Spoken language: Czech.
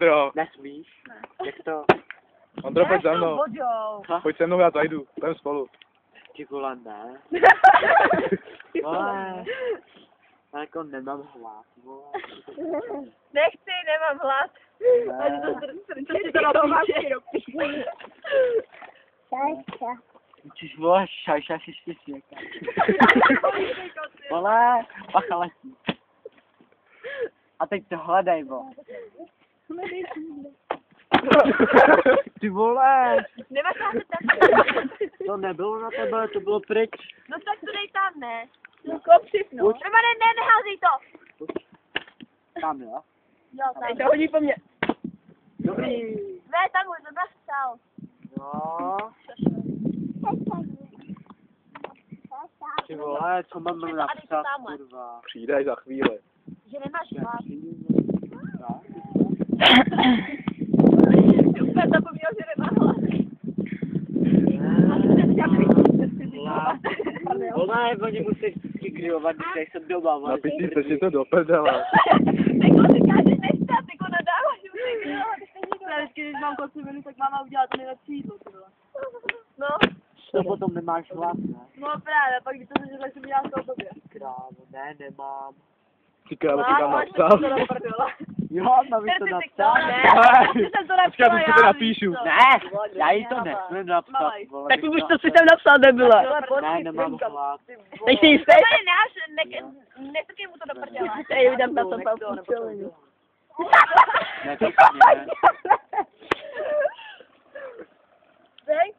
Jo. Nesmíš? Jak to? Ondro, pojď za mnou. Co? Pojď se mnou, já zajdu. Jdem spolu. Ty vole, ne. Vole. Já jako nemám hlas, vole. Nechci, nemám hlad. Ani to si to do píče. Chceš vole, šajša si světě. Vole, bacha letí. A teď to hledej, vole. Ty vole. Nemáš tam tak. To nebylo na tebe, to bylo pryč. No tak to dej tam, ne? No kopřiv, no. Romane, ne, neházej to. Tam, jo? Jo, tam. To hodí po mně. Dobrý. Ne, tam už, to nastal. No. Ty vole, co mám napsat, kurva. Přijde až za chvíli. Že nemáš hlad. Super, zapomněl, že nemá hlas. Vole, oni musí vykryjovat, když jsem doma, vole. Napíšte si to do prdele. Jako říká, že nechce, jako nadáváš, že musí vykryjovat. Vždycky, když mám kocovinu, tak máma udělat to nejlepší jídlo, ty vole. No. To potom nemáš hlas, ne? No právě, pak když to sežeš, jsem dělal to tobě. Krávo, ne, nemám. Ty krávo, ty tam napsal. Jo, mám to napsat. Počkej, to si to napíšu. Ne, já jí to nesmím napsat, vole. Tak už to si tam napsal, nebyle. Ne, nemám hlas. Teď si jistý? Nestrkej mu to do prdele. Ej, vidím na tom palku. Ne, to ne. Dej.